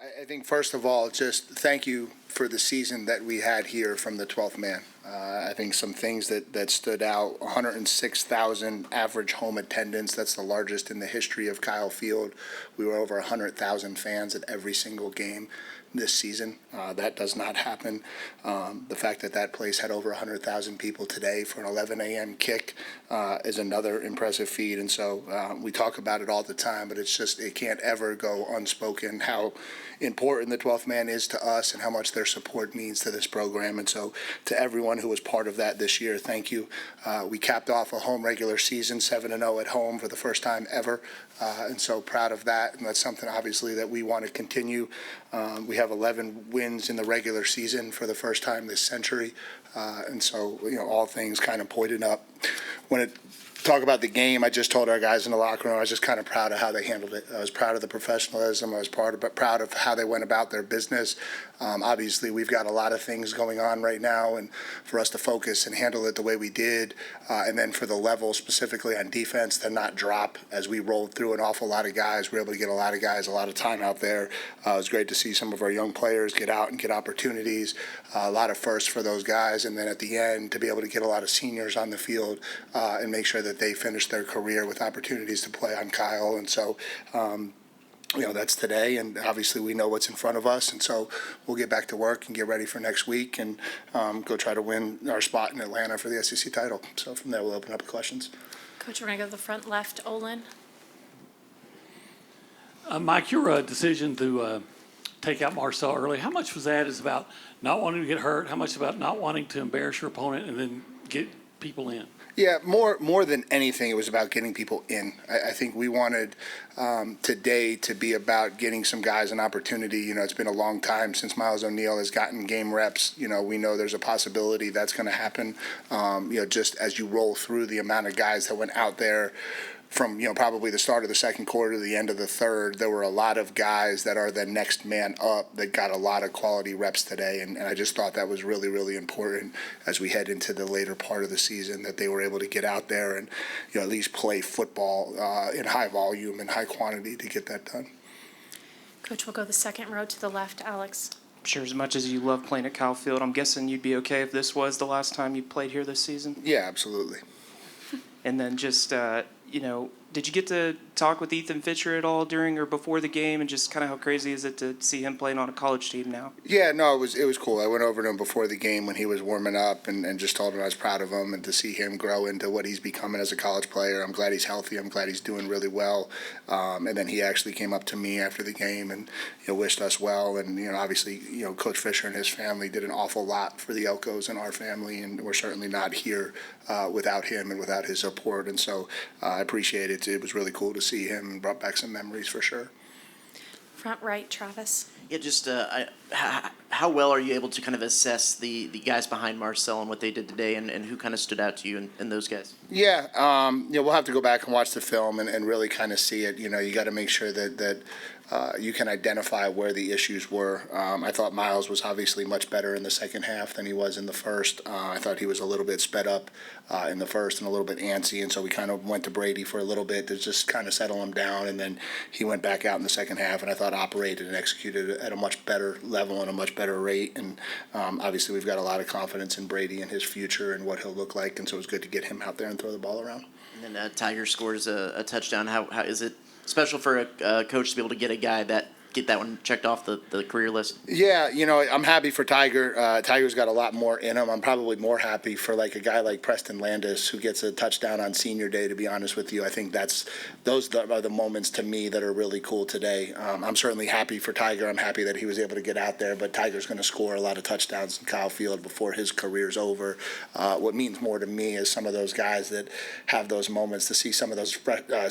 I think, first of all, just thank you for the season that we had here from the 12th man. I think some things that stood out: 106,000 average home attendance. That's the largest in the history of Kyle Field. We were over 100,000 fans at every single game this season. That does not happen. The fact that place had over 100,000 people today for an 11 a.m. kick is another impressive feat. And so we talk about it all the time, but it can't ever go unspoken how important the 12th man is to us and how much their support means to this program. And so to everyone who was part of that this year, thank you. We capped off a home regular season 7-0 at home for the first time ever. And so proud of that. And that's something obviously that we want to continue. We have 11 wins in the regular season for the first time this century. And so, all things kind of pointed up. Talk about the game, I just told our guys in the locker room I was just kind of proud of how they handled it. I was proud of the professionalism. I was proud of how they went about their business. Obviously, we've got a lot of things going on right now, and for us to focus and handle it the way we did, and then for the level specifically on defense to not drop as we rolled through an awful lot of guys. We were able to get a lot of guys a lot of time out there. It was great to see some of our young players get out and get opportunities, a lot of firsts for those guys, and then at the end to be able to get a lot of seniors on the field and make sure that they finish their career with opportunities to play on Kyle. And so that's today, and obviously we know what's in front of us, and so we'll get back to work and get ready for next week and go try to win our spot in Atlanta for the SEC title. So from there, we'll open up the questions. Coach, we're going to go to the front left. Olin. Mike, your decision to take out Marcel early, how much was that is about not wanting to get hurt, how much about not wanting to embarrass your opponent and then get people in? Yeah, more than anything, it was about getting people in. I think we wanted today to be about getting some guys an opportunity. It's been a long time since Miles O'Neill has gotten game reps. We know there's a possibility that's going to happen. Just as you roll through the amount of guys that went out there from probably the start of the second quarter to the end of the third, there were a lot of guys that are the next man up that got a lot of quality reps today, and I just thought that was really, really important as we head into the later part of the season, that they were able to get out there and at least play football in high volume and high quantity to get that done. Coach, we'll go the second row to the left. Alex. I'm sure as much as you love playing at Kyle Field, I'm guessing you'd be okay if this was the last time you played here this season? Yeah, absolutely. And then just, did you get to talk with Ethan Fisher at all during or before the game, and just kind of how crazy is it to see him playing on a college team now? Yeah, no, it was cool. I went over to him before the game when he was warming up and just told him I was proud of him and to see him grow into what he's becoming as a college player. I'm glad he's healthy. I'm glad he's doing really well. And then he actually came up to me after the game and wished us well. And obviously Coach Fisher and his family did an awful lot for the Elkos and our family, and we're certainly not here without him and without his support. And so I appreciate it. It was really cool to see him and brought back some memories for sure. Front right, Travis. Yeah, just how well are you able to kind of assess the guys behind Marcel and what they did today, and who kind of stood out to you and those guys? Yeah, we'll have to go back and watch the film and really kind of see it. You got to make sure that you can identify where the issues were. I thought Miles was obviously much better in the second half than he was in the first. I thought he was a little bit sped up in the first and a little bit antsy, and so we kind of went to Brady for a little bit to just kind of settle him down, and then he went back out in the second half, and I thought operated and executed at a much better level and a much better rate. And obviously we've got a lot of confidence in Brady and his future and what he'll look like, and so it was good to get him out there and throw the ball around. And then Tiger scores a touchdown. How is it special for a coach to be able to get a guy get that one checked off the career list? Yeah, I'm happy for Tiger. Tiger's got a lot more in him. I'm probably more happy for a guy like Preston Landis who gets a touchdown on senior day, to be honest with you. I think those are the moments to me that are really cool today. I'm certainly happy for Tiger. I'm happy that he was able to get out there, but Tiger's going to score a lot of touchdowns in Kyle Field before his career's over. What means more to me is some of those guys that have those moments, to see some of those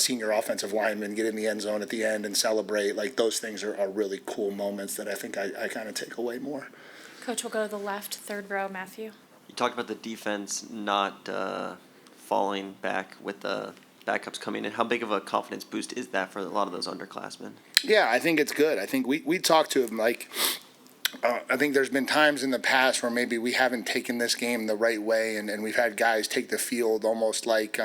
senior offensive linemen get in the end zone at the end and celebrate. Those things are really cool moments that I think I kind of take away more. Coach, we'll go to the left, third row, Matthew. You talked about the defense not falling back with the backups coming in. How big of a confidence boost is that for a lot of those underclassmen? Yeah, I think it's good. I think we talked to him I think there's been times in the past where maybe we haven't taken this game the right way, and we've had guys take the field almost like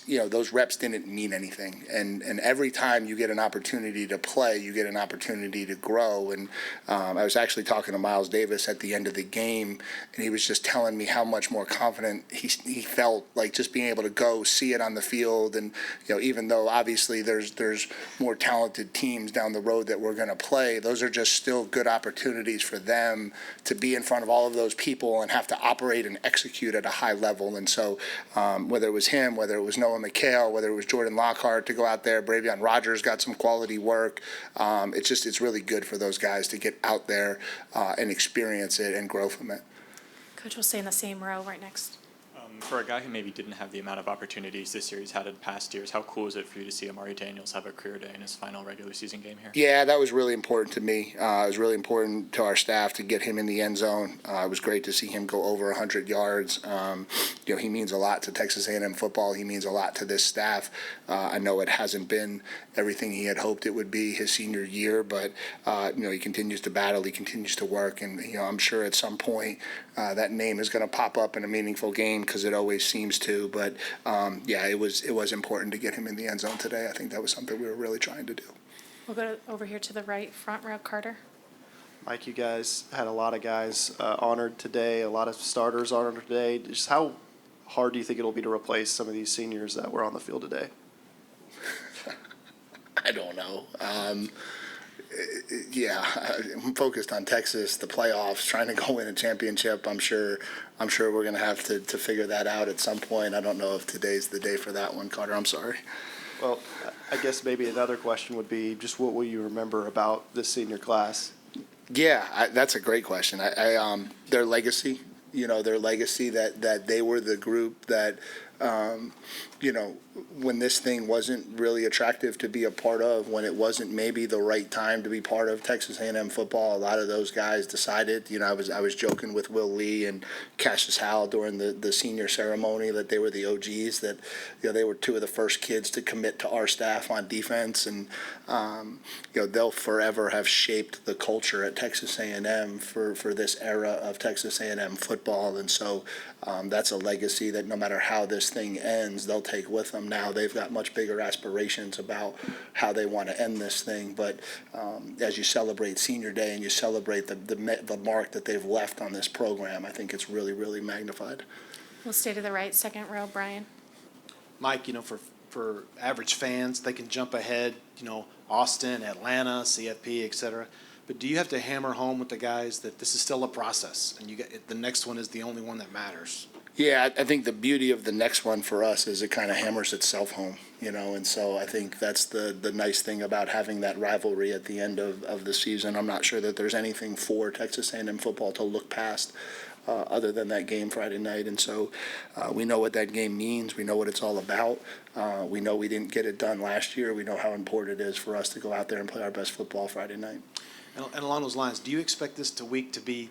those reps didn't mean anything. And every time you get an opportunity to play, you get an opportunity to grow. And I was actually talking to Miles Davis at the end of the game, and he was just telling me how much more confident he felt, like just being able to go see it on the field. And, even though obviously there's more talented teams down the road that we're going to play, those are just still good opportunities for them to be in front of all of those people and have to operate and execute at a high level. And so whether it was him, whether it was Noah McHale, whether it was Jordan Lockhart to go out there, Bravion Rogers got some quality work. It's really good for those guys to get out there and experience it and grow from it. Coach will stay in the same row right next. For a guy who maybe didn't have the amount of opportunities this year he's had in past years, how cool is it for you to see Amari Daniels have a career day in his final regular season game here? Yeah, that was really important to me. It was really important to our staff to get him in the end zone. It was great to see him go over 100 yards. He means a lot to Texas A&M football. He means a lot to this staff. I know it hasn't been everything he had hoped it would be his senior year, but he continues to battle. He continues to work, and I'm sure at some point that name is going to pop up in a meaningful game because it always seems to. But it was important to get him in the end zone today. I think that was something we were really trying to do. We'll go over here to the right, front row, Carter. Mike, you guys had a lot of guys honored today, a lot of starters honored today. Just how hard do you think it'll be to replace some of these seniors that were on the field today? I don't know. I'm focused on Texas, the playoffs, trying to go win a championship. I'm sure we're going to have to figure that out at some point. I don't know if today's the day for that one, Carter. I'm sorry. Well, I guess maybe another question would be just what will you remember about this senior class? Yeah, that's a great question. Their legacy, their legacy that they were the group that, when this thing wasn't really attractive to be a part of, when it wasn't maybe the right time to be part of Texas A&M football, a lot of those guys decided. I was joking with Will Lee and Cassius Howell during the senior ceremony that they were the OGs, that they were two of the first kids to commit to our staff on defense, and they'll forever have shaped the culture at Texas A&M for this era of Texas A&M football. And so that's a legacy that no matter how this thing ends, they'll take with them. Now they've got much bigger aspirations about how they want to end this thing. But as you celebrate Senior Day and you celebrate the mark that they've left on this program, I think it's really, really magnified. We'll stay to the right, second row, Brian. Mike, for average fans, they can jump ahead, Austin, Atlanta, CFP, et cetera. But do you have to hammer home with the guys that this is still a process and the next one is the only one that matters? Yeah, I think the beauty of the next one for us is it kind of hammers itself home, and so I think that's the nice thing about having that rivalry at the end of the season. I'm not sure that there's anything for Texas A&M football to look past other than that game Friday night. And so we know what that game means. We know what it's all about. We know we didn't get it done last year. We know how important it is for us to go out there and play our best football Friday night. And along those lines, do you expect this week to be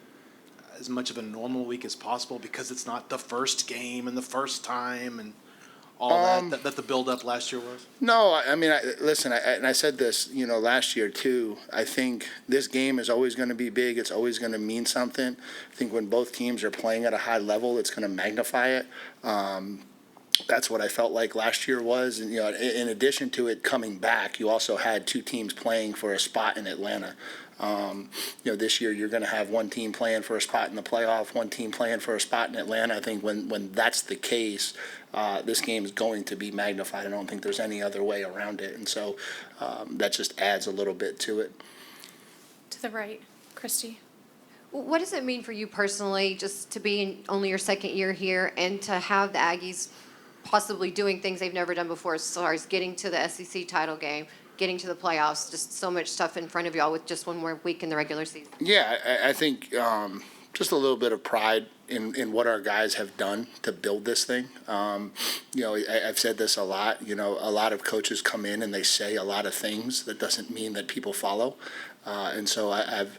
as much of a normal week as possible because it's not the first game and the first time and all that the build-up last year was? No, I mean, listen, I said this, last year too. I think this game is always going to be big. It's always going to mean something. I think when both teams are playing at a high level, it's going to magnify it. That's what I felt like last year was. And, in addition to it coming back, you also had two teams playing for a spot in Atlanta. This year you're going to have one team playing for a spot in the playoff, one team playing for a spot in Atlanta. I think when that's the case, this game is going to be magnified. I don't think there's any other way around it. And so that just adds a little bit to it. To the right, Christy. What does it mean for you personally, just to be in only your second year here and to have the Aggies possibly doing things they've never done before as far as getting to the SEC title game, getting to the playoffs, just so much stuff in front of y'all with just one more week in the regular season? Yeah, I think just a little bit of pride in what our guys have done to build this thing. I've said this a lot. A lot of coaches come in and they say a lot of things. That doesn't mean that people follow. And so I've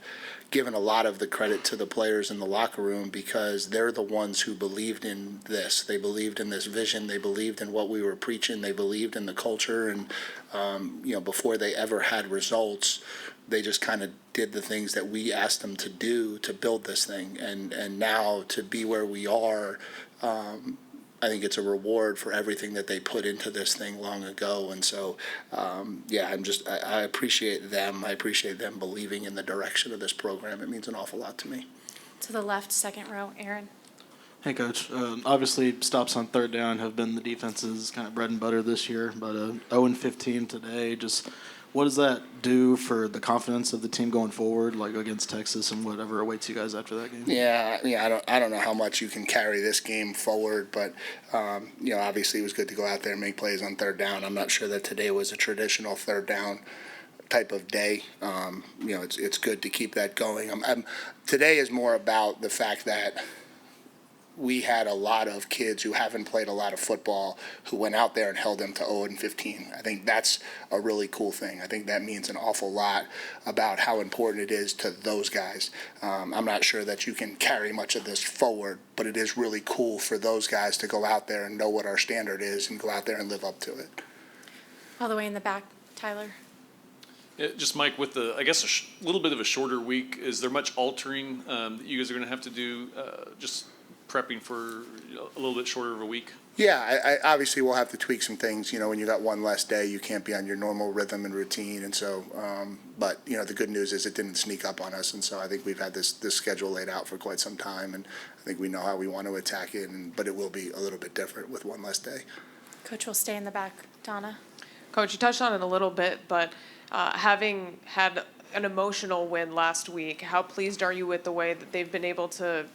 given a lot of the credit to the players in the locker room because they're the ones who believed in this. They believed in this vision. They believed in what we were preaching. They believed in the culture. And, before they ever had results, they just kind of did the things that we asked them to do to build this thing. And now to be where we are, I I think it's a reward for everything that they put into this thing long ago. And so, I appreciate them. I appreciate them believing in the direction of this program. It means an awful lot to me. To the left, second row, Aaron. Hey, Coach. Obviously, stops on third down have been the defense's kind of bread and butter this year, but 0-15 today. Just what does that do for the confidence of the team going forward, like against Texas and whatever awaits you guys after that game? Yeah, I don't know how much you can carry this game forward, but obviously it was good to go out there and make plays on third down. I'm not sure that today was a traditional third down type of day. It's good to keep that going. Today is more about the fact that we had a lot of kids who haven't played a lot of football who went out there and held them to 0-15. I think that's a really cool thing. I think that means an awful lot about how important it is to those guys. I'm not sure that you can carry much of this forward, but it is really cool for those guys to go out there and know what our standard is and go out there and live up to it. All the way in the back, Tyler. Yeah, just Mike, with a little bit of a shorter week, is there much altering that you guys are going to have to do just prepping for a little bit shorter of a week? Yeah, I obviously we'll have to tweak some things. When you got one less day, you can't be on your normal rhythm and routine. And so, but the good news is it didn't sneak up on us. And so I think we've had this schedule laid out for quite some time. And I think we know how we want to attack it. But it will be a little bit different with one less day. Coach will stay in the back. Donna. Coach, you touched on it a little bit, but having had an emotional win last week, how pleased are you with the way that they've been able to,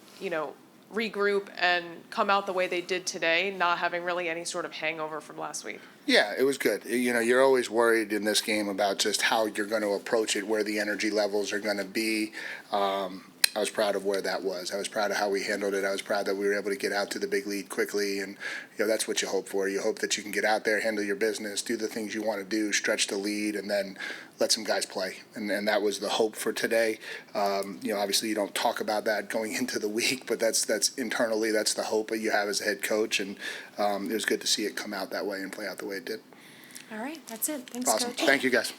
regroup and come out the way they did today, not having really any sort of hangover from last week? Yeah, it was good. You're always worried in this game about just how you're going to approach it, where the energy levels are going to be. I was proud of where that was. I was proud of how we handled it. I was proud that we were able to get out to the big lead quickly, and that's what you hope for. You hope that you can get out there, handle your business, do the things you want to do, stretch the lead, and then let some guys play. And that was the hope for today. Obviously you don't talk about that going into the week, but that's internally that's the hope that you have as a head coach, and it was good to see it come out that way and play out the way it did. All right, that's it. Thanks, Awesome. Coach. Thank you, guys.